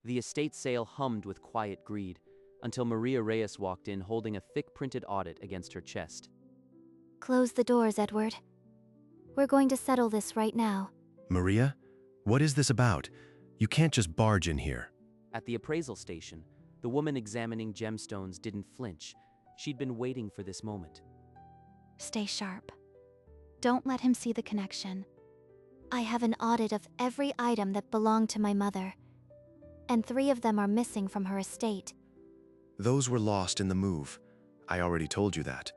The estate sale hummed with quiet greed, until Maria Reyes walked in holding a thick printed audit against her chest. Close the doors, Edward. We're going to settle this right now. Maria? What is this about? You can't just barge in here. At the appraisal station, the woman examining gemstones didn't flinch. She'd been waiting for this moment. Stay sharp. Don't let him see the connection. I have an audit of every item that belonged to my mother, and 3 of them are missing from her estate. Those were lost in the move. I already told you that.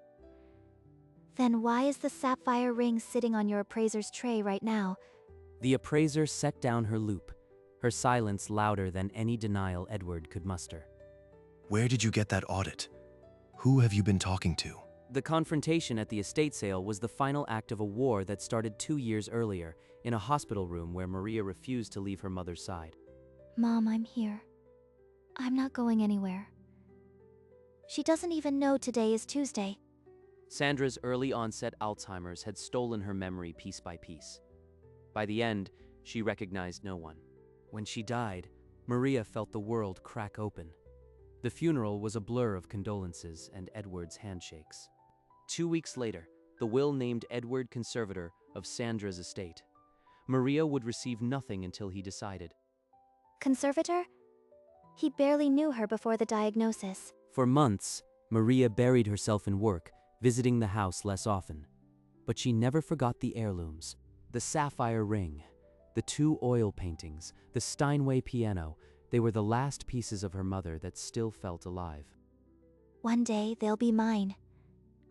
Then why is the sapphire ring sitting on your appraiser's tray right now? The appraiser set down her loupe, her silence louder than any denial Edward could muster. Where did you get that audit? Who have you been talking to? The confrontation at the estate sale was the final act of a war that started 2 years earlier in a hospital room where Maria refused to leave her mother's side. Mom, I'm here. I'm not going anywhere. She doesn't even know today is Tuesday. Sandra's early onset Alzheimer's had stolen her memory piece by piece. By the end, she recognized no one. When she died, Maria felt the world crack open. The funeral was a blur of condolences and Edward's handshakes. 2 weeks later, the will named Edward conservator of Sandra's estate. Maria would receive nothing until he decided. Conservator? He barely knew her before the diagnosis. For months, Maria buried herself in work, visiting the house less often. But she never forgot the heirlooms, the sapphire ring, the 2 oil paintings, the Steinway piano. They were the last pieces of her mother that still felt alive. One day, they'll be mine.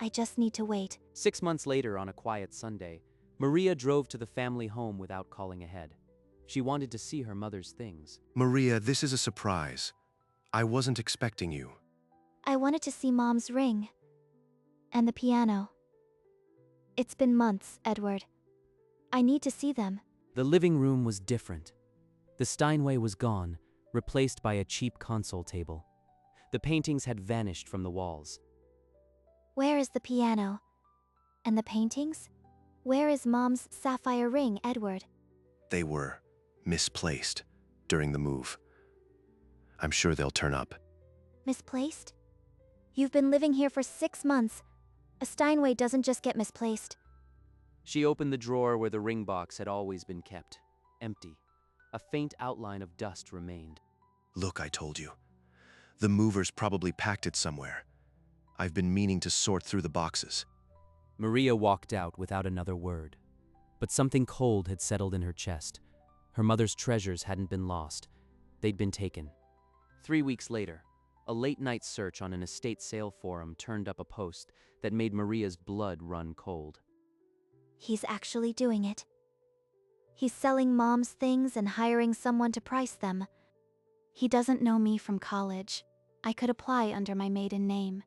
I just need to wait. 6 months later, on a quiet Sunday, Maria drove to the family home without calling ahead. She wanted to see her mother's things. Maria, this is a surprise. I wasn't expecting you. I wanted to see Mom's ring. And the piano. It's been months, Edward. I need to see them. The living room was different. The Steinway was gone, replaced by a cheap console table. The paintings had vanished from the walls. Where is the piano? And the paintings? Where is Mom's sapphire ring, Edward? They were misplaced during the move. I'm sure they'll turn up. Misplaced? You've been living here for 6 months. A Steinway doesn't just get misplaced. She opened the drawer where the ring box had always been kept, empty. A faint outline of dust remained. Look, I told you. The movers probably packed it somewhere. I've been meaning to sort through the boxes. Maria walked out without another word. But something cold had settled in her chest. Her mother's treasures hadn't been lost. They'd been taken. 3 weeks later, a late-night search on an estate sale forum turned up a post that made Maria's blood run cold. He's actually doing it. He's selling Mom's things and hiring someone to price them. He doesn't know me from college. I could apply under my maiden name.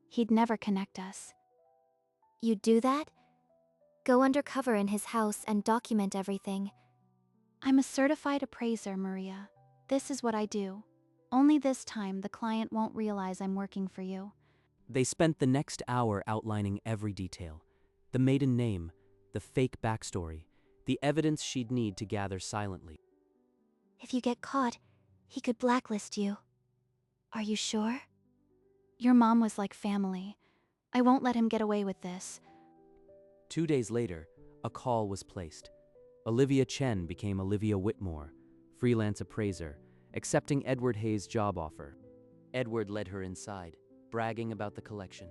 He'd never connect us. You'd do that? Go undercover in his house and document everything. I'm a certified appraiser, Maria. This is what I do. Only this time the client won't realize I'm working for you. They spent the next hour outlining every detail. The maiden name, the fake backstory, the evidence she'd need to gather silently. If you get caught, he could blacklist you. Are you sure? Your mom was like family. I won't let him get away with this. 2 days later, a call was placed. Olivia Chen became Olivia Whitmore, freelance appraiser, accepting Edward Hayes' job offer. Edward led her inside, bragging about the collection.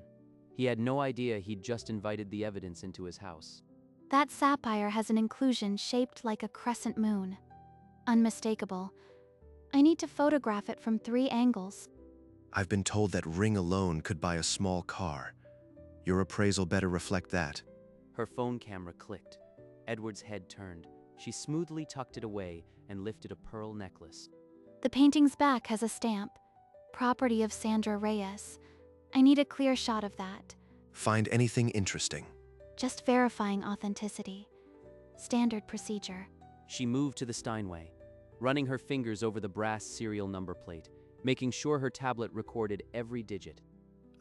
He had no idea he'd just invited the evidence into his house. That sapphire has an inclusion shaped like a crescent moon. Unmistakable. I need to photograph it from 3 angles. I've been told that ring alone could buy a small car. Your appraisal better reflect that. Her phone camera clicked. Edward's head turned. She smoothly tucked it away and lifted a pearl necklace. The painting's back has a stamp. Property of Sandra Reyes. I need a clear shot of that. Find anything interesting. Just verifying authenticity. Standard procedure. She moved to the Steinway, running her fingers over the brass serial number plate, making sure her tablet recorded every digit.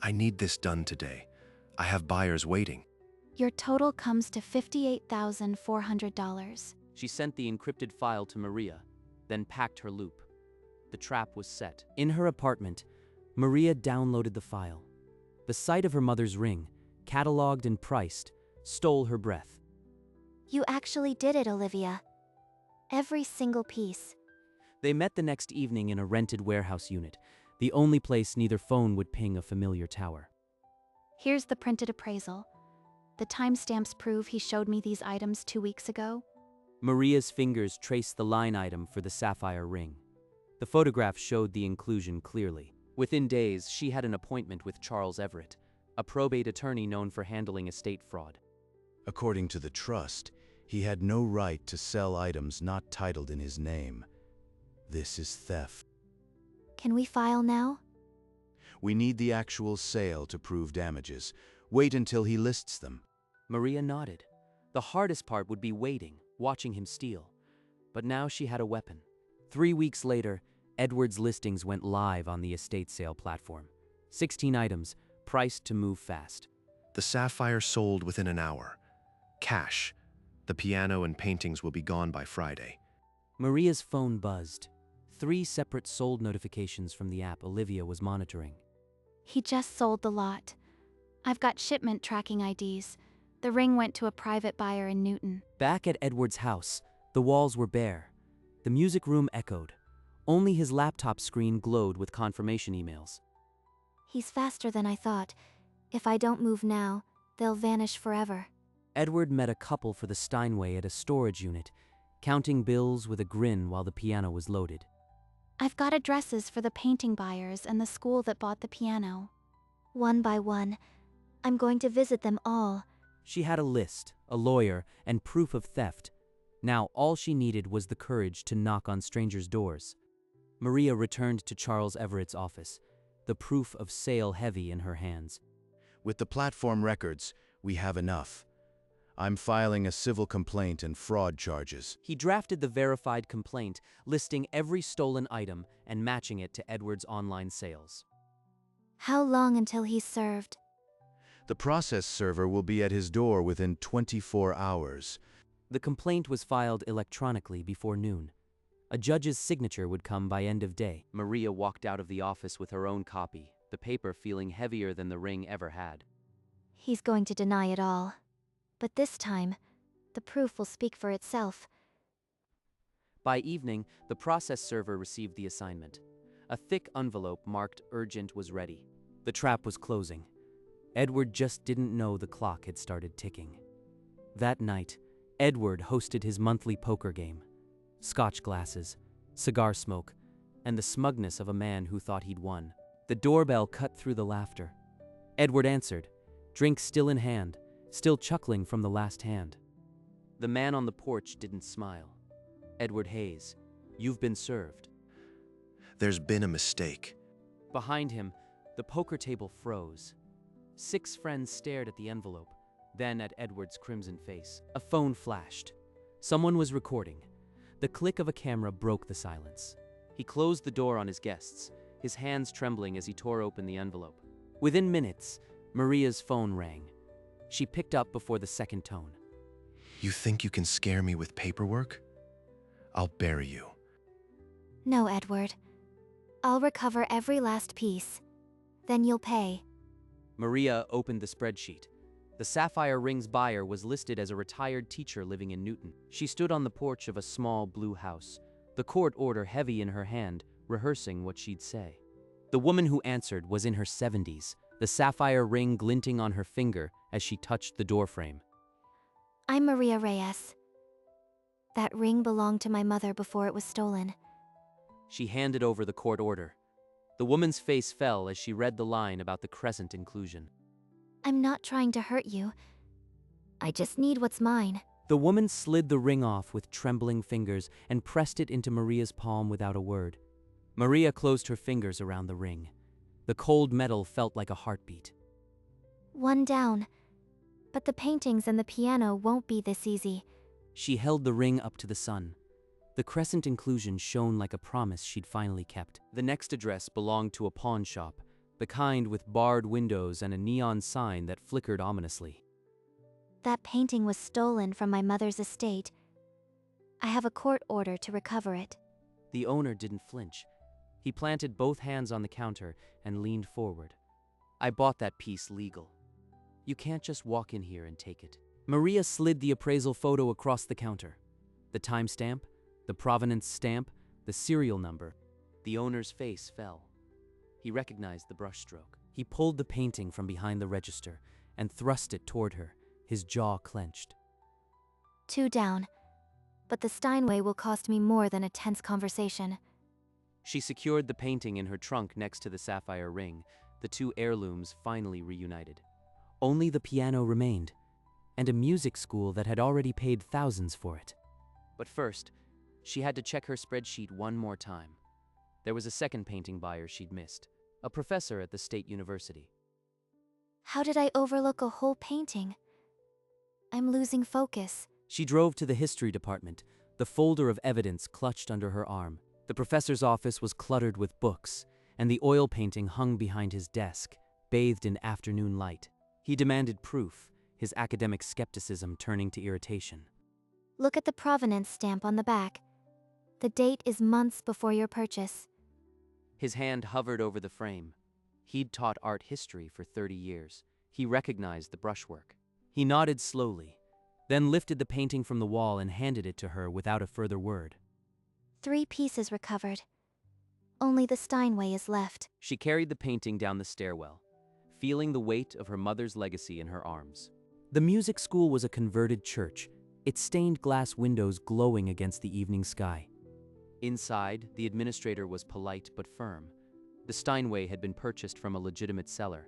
I need this done today. I have buyers waiting. Your total comes to $58,400. She sent the encrypted file to Maria, then packed her loupe. The trap was set. In her apartment, Maria downloaded the file. The sight of her mother's ring, cataloged and priced, stole her breath. You actually did it, Olivia. Every single piece. They met the next evening in a rented warehouse unit, the only place neither phone would ping a familiar tower. Here's the printed appraisal. The timestamps prove he showed me these items 2 weeks ago. Maria's fingers traced the line item for the sapphire ring. The photograph showed the inclusion clearly. Within days, she had an appointment with Charles Everett, a probate attorney known for handling estate fraud. According to the trust, he had no right to sell items not titled in his name. This is theft. Can we file now? We need the actual sale to prove damages. Wait until he lists them. Maria nodded. The hardest part would be waiting, watching him steal. But now she had a weapon. 3 weeks later, Edward's listings went live on the estate sale platform. 16 items, priced to move fast. The sapphire sold within an hour. Cash. The piano and paintings will be gone by Friday. Maria's phone buzzed. 3 separate sold notifications from the app Olivia was monitoring. He just sold the lot. I've got shipment tracking IDs. The ring went to a private buyer in Newton. Back at Edward's house, the walls were bare. The music room echoed. Only his laptop screen glowed with confirmation emails. He's faster than I thought. If I don't move now, they'll vanish forever. Edward met a couple for the Steinway at a storage unit, counting bills with a grin while the piano was loaded. I've got addresses for the painting buyers and the school that bought the piano. One by one, I'm going to visit them all. She had a list, a lawyer, and proof of theft. Now all she needed was the courage to knock on strangers' doors. Maria returned to Charles Everett's office, the proof of sale heavy in her hands. With the platform records, we have enough. I'm filing a civil complaint and fraud charges. He drafted the verified complaint, listing every stolen item and matching it to Edward's online sales. How long until he's served? The process server will be at his door within 24 hours. The complaint was filed electronically before noon. A judge's signature would come by end of day. Maria walked out of the office with her own copy, the paper feeling heavier than the ring ever had. He's going to deny it all. But this time, the proof will speak for itself. By evening, the process server received the assignment. A thick envelope marked urgent was ready. The trap was closing. Edward just didn't know the clock had started ticking. That night, Edward hosted his monthly poker game. Scotch glasses, cigar smoke, and the smugness of a man who thought he'd won. The doorbell cut through the laughter. Edward answered, drink still in hand, still chuckling from the last hand. The man on the porch didn't smile. Edward Hayes, you've been served. There's been a mistake. Behind him, the poker table froze. 6 friends stared at the envelope, then at Edward's crimson face. A phone flashed. Someone was recording. The click of a camera broke the silence. He closed the door on his guests, his hands trembling as he tore open the envelope. Within minutes, Maria's phone rang. She picked up before the second tone. You think you can scare me with paperwork? I'll bury you. No, Edward. I'll recover every last piece. Then you'll pay. Maria opened the spreadsheet. The sapphire ring's buyer was listed as a retired teacher living in Newton. She stood on the porch of a small blue house, the court order heavy in her hand, rehearsing what she'd say. The woman who answered was in her 70s, the sapphire ring glinting on her finger as she touched the doorframe. I'm Maria Reyes. That ring belonged to my mother before it was stolen. She handed over the court order. The woman's face fell as she read the line about the crescent inclusion. I'm not trying to hurt you. I just need what's mine. The woman slid the ring off with trembling fingers and pressed it into Maria's palm without a word. Maria closed her fingers around the ring. The cold metal felt like a heartbeat. One down. But the paintings and the piano won't be this easy. She held the ring up to the sun. The crescent inclusion shone like a promise she'd finally kept. The next address belonged to a pawn shop, the kind with barred windows and a neon sign that flickered ominously. That painting was stolen from my mother's estate. I have a court order to recover it. The owner didn't flinch. He planted both hands on the counter and leaned forward. I bought that piece legal. You can't just walk in here and take it. Maria slid the appraisal photo across the counter. The timestamp, the provenance stamp, the serial number. The owner's face fell. He recognized the brushstroke. He pulled the painting from behind the register and thrust it toward her, his jaw clenched. 2 down. But the Steinway will cost me more than a tense conversation. She secured the painting in her trunk next to the sapphire ring, the 2 heirlooms finally reunited. Only the piano remained, and a music school that had already paid thousands for it. But first, she had to check her spreadsheet one more time. There was a second painting buyer she'd missed, a professor at the state university. How did I overlook a whole painting? I'm losing focus. She drove to the history department, the folder of evidence clutched under her arm. The professor's office was cluttered with books, and the oil painting hung behind his desk, bathed in afternoon light. He demanded proof, his academic skepticism turning to irritation. Look at the provenance stamp on the back. The date is months before your purchase. His hand hovered over the frame. He'd taught art history for 30 years. He recognized the brushwork. He nodded slowly, then lifted the painting from the wall and handed it to her without a further word. 3 pieces recovered. Only the Steinway is left. She carried the painting down the stairwell, feeling the weight of her mother's legacy in her arms. The music school was a converted church, its stained glass windows glowing against the evening sky. Inside, the administrator was polite but firm. The Steinway had been purchased from a legitimate seller,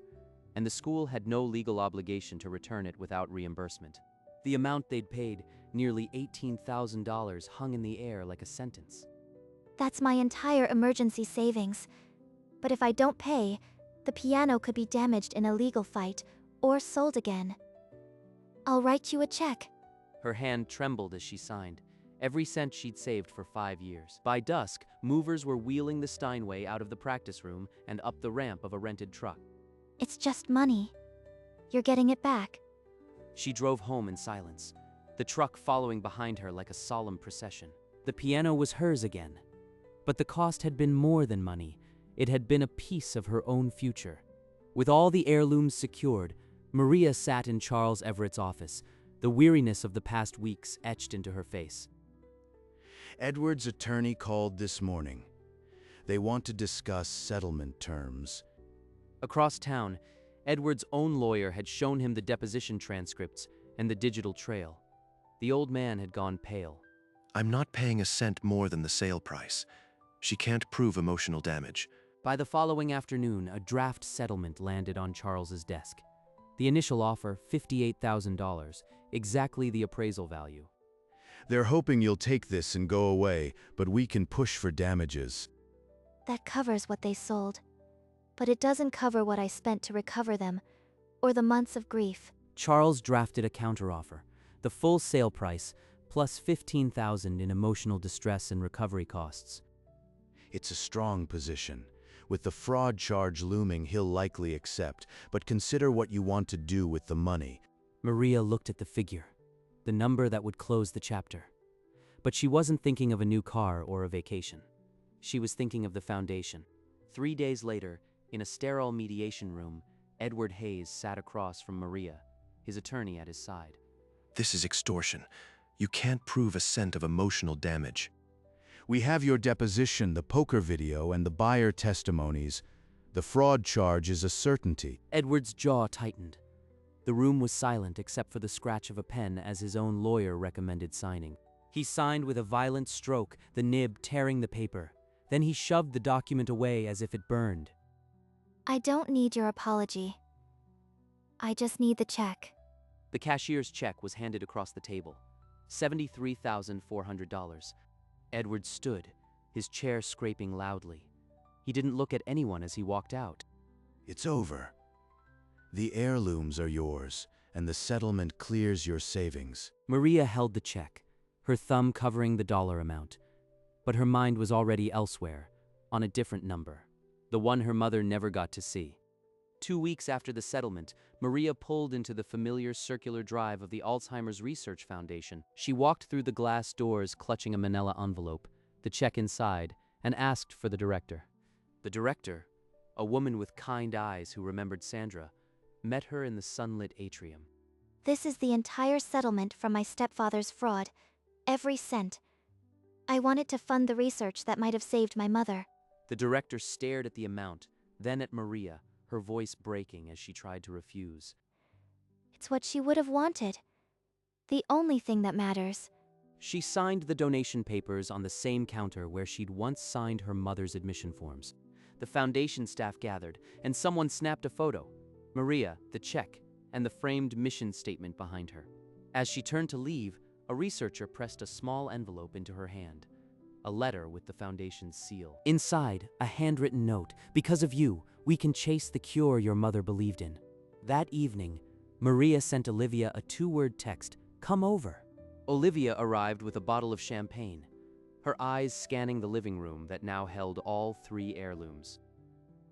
and the school had no legal obligation to return it without reimbursement. The amount they'd paid, nearly $18,000, hung in the air like a sentence. That's my entire emergency savings. But if I don't pay, the piano could be damaged in a legal fight or sold again. I'll write you a check. Her hand trembled as she signed, every cent she'd saved for 5 years. By dusk, movers were wheeling the Steinway out of the practice room and up the ramp of a rented truck. It's just money. You're getting it back. She drove home in silence, the truck following behind her like a solemn procession. The piano was hers again. But the cost had been more than money. It had been a piece of her own future. With all the heirlooms secured, Maria sat in Charles Everett's office, the weariness of the past weeks etched into her face. Edward's attorney called this morning. They want to discuss settlement terms. Across town, Edward's own lawyer had shown him the deposition transcripts and the digital trail. The old man had gone pale. I'm not paying a cent more than the sale price. She can't prove emotional damage. By the following afternoon, a draft settlement landed on Charles's desk. The initial offer, $58,000, exactly the appraisal value. They're hoping you'll take this and go away, but we can push for damages. That covers what they sold. But it doesn't cover what I spent to recover them, or the months of grief. Charles drafted a counteroffer, the full sale price, plus $15,000 in emotional distress and recovery costs. It's a strong position. With the fraud charge looming, he'll likely accept, but consider what you want to do with the money. Maria looked at the figure, the number that would close the chapter. But she wasn't thinking of a new car or a vacation. She was thinking of the foundation. 3 days later, in a sterile mediation room, Edward Hayes sat across from Maria, his attorney at his side. This is extortion. You can't prove a cent of emotional damage. We have your deposition, the poker video, and the buyer testimonies. The fraud charge is a certainty. Edward's jaw tightened. The room was silent except for the scratch of a pen as his own lawyer recommended signing. He signed with a violent stroke, the nib tearing the paper. Then he shoved the document away as if it burned. I don't need your apology. I just need the check. The cashier's check was handed across the table. $73,400. Edward stood, his chair scraping loudly. He didn't look at anyone as he walked out. It's over. The heirlooms are yours, and the settlement clears your savings. Maria held the check, her thumb covering the dollar amount. But her mind was already elsewhere, on a different number, the one her mother never got to see. 2 weeks after the settlement, Maria pulled into the familiar circular drive of the Alzheimer's Research Foundation. She walked through the glass doors clutching a manila envelope, the check inside, and asked for the director. The director, a woman with kind eyes who remembered Sandra, met her in the sunlit atrium. This is the entire settlement from my stepfather's fraud. Every cent. I wanted to fund the research that might have saved my mother. The director stared at the amount, then at Maria, her voice breaking as she tried to refuse. It's what she would have wanted. The only thing that matters. She signed the donation papers on the same counter where she'd once signed her mother's admission forms. The foundation staff gathered, and someone snapped a photo. Maria, the check, and the framed mission statement behind her. As she turned to leave, a researcher pressed a small envelope into her hand. A letter with the foundation's seal. Inside, a handwritten note. Because of you, we can chase the cure your mother believed in. That evening, Maria sent Olivia a 2-word text, "Come over." Olivia arrived with a bottle of champagne, her eyes scanning the living room that now held all 3 heirlooms.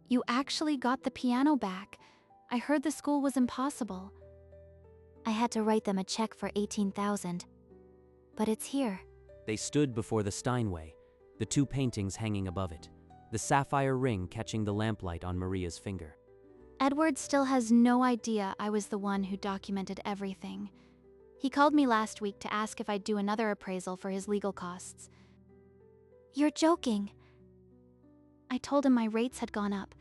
You actually got the piano back. I heard the school was impossible. I had to write them a check for $18,000. But it's here. They stood before the Steinway, the 2 paintings hanging above it, the sapphire ring catching the lamplight on Maria's finger. Edward still has no idea I was the one who documented everything. He called me last week to ask if I'd do another appraisal for his legal costs. You're joking. I told him my rates had gone up.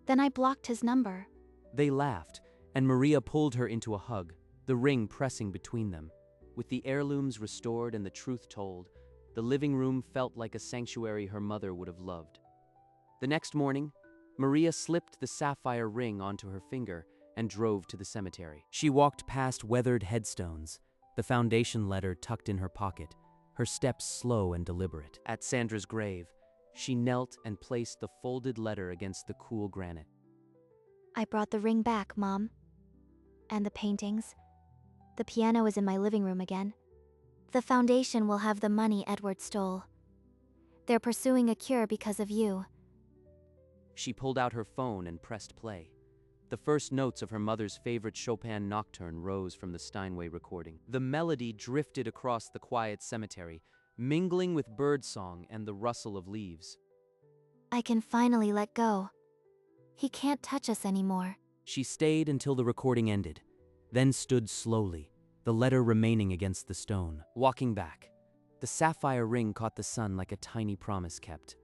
Then I blocked his number. They laughed, and Maria pulled her into a hug, the ring pressing between them. With the heirlooms restored and the truth told, the living room felt like a sanctuary her mother would have loved. The next morning, Maria slipped the sapphire ring onto her finger and drove to the cemetery. She walked past weathered headstones, the foundation letter tucked in her pocket, her steps slow and deliberate. At Sandra's grave, she knelt and placed the folded letter against the cool granite. I brought the ring back, Mom. And the paintings. The piano is in my living room again. The foundation will have the money Edward stole. They're pursuing a cure because of you. She pulled out her phone and pressed play. The first notes of her mother's favorite Chopin nocturne rose from the Steinway recording. The melody drifted across the quiet cemetery, mingling with birdsong and the rustle of leaves. I can finally let go. He can't touch us anymore. She stayed until the recording ended, then stood slowly, the letter remaining against the stone. Walking back, the sapphire ring caught the sun like a tiny promise kept.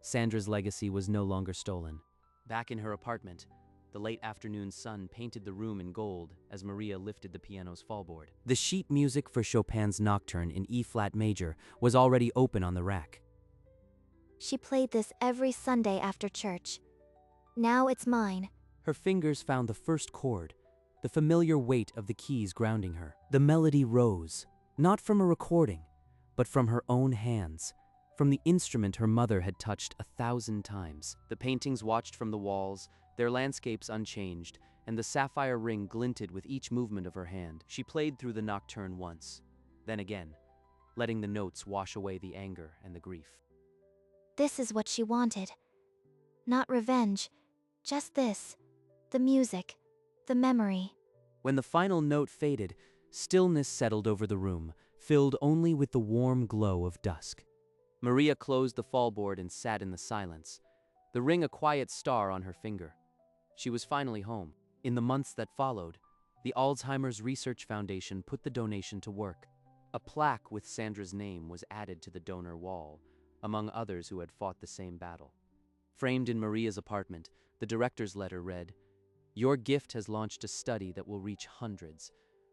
Sandra's legacy was no longer stolen. Back in her apartment, the late afternoon sun painted the room in gold as Maria lifted the piano's fallboard. The sheet music for Chopin's Nocturne in E-flat major was already open on the rack. She played this every Sunday after church. Now it's mine. Her fingers found the first chord, the familiar weight of the keys grounding her. The melody rose, not from a recording, but from her own hands, from the instrument her mother had touched 1,000 times. The paintings watched from the walls, their landscapes unchanged, and the sapphire ring glinted with each movement of her hand. She played through the nocturne once, then again, letting the notes wash away the anger and the grief. This is what she wanted. Not revenge, just this. The music, the memory. When the final note faded, stillness settled over the room, filled only with the warm glow of dusk. Maria closed the fallboard and sat in the silence, the ring a quiet star on her finger. She was finally home. In the months that followed, the Alzheimer's Research Foundation put the donation to work. A plaque with Sandra's name was added to the donor wall, among others who had fought the same battle. Framed in Maria's apartment, the director's letter read, "Your gift has launched a study that will reach hundreds.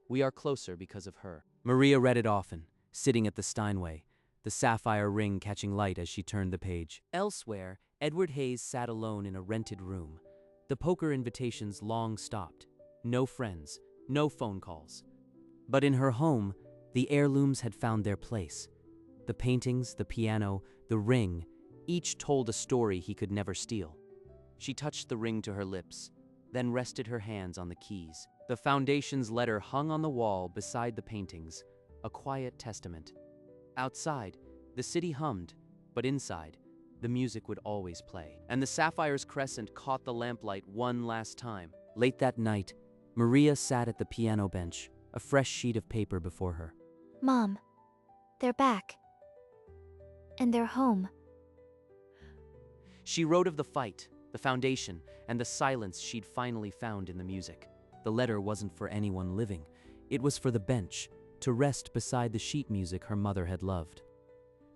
We are closer because of her." Maria read it often, sitting at the Steinway, the sapphire ring catching light as she turned the page. Elsewhere, Edward Hayes sat alone in a rented room. The poker invitations long stopped. No friends, no phone calls. But in her home, the heirlooms had found their place. The paintings, the piano, the ring, each told a story he could never steal. She touched the ring to her lips, then rested her hands on the keys. The foundation's letter hung on the wall beside the paintings, a quiet testament. Outside, the city hummed, but inside, the music would always play. And the sapphire's crescent caught the lamplight one last time. Late that night, Maria sat at the piano bench, a fresh sheet of paper before her. Mom, they're back. And they're home. She wrote of the fight, the foundation, and the silence she'd finally found in the music. The letter wasn't for anyone living. It was for the bench, to rest beside the sheet music her mother had loved.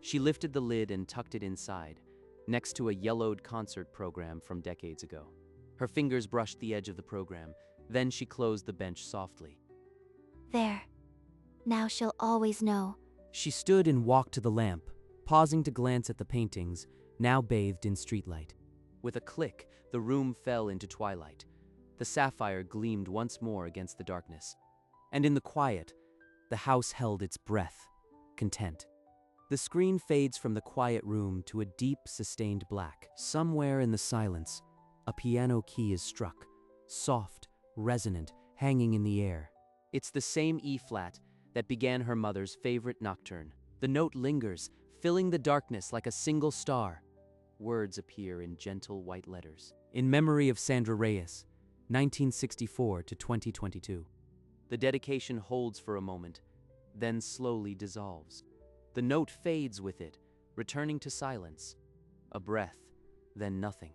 She lifted the lid and tucked it inside, next to a yellowed concert program from decades ago. Her fingers brushed the edge of the program, then she closed the bench softly. There. Now she'll always know. She stood and walked to the lamp, pausing to glance at the paintings, now bathed in streetlight. With a click, the room fell into twilight. The sapphire gleamed once more against the darkness. And in the quiet, the house held its breath, content. The screen fades from the quiet room to a deep, sustained black. Somewhere in the silence, a piano key is struck, soft, resonant, hanging in the air. It's the same E-flat that began her mother's favorite nocturne. The note lingers, filling the darkness like a single star. Words appear in gentle white letters. In memory of Sandra Reyes, 1964 to 2022. The dedication holds for a moment, then slowly dissolves. The note fades with it, returning to silence. A breath, then nothing.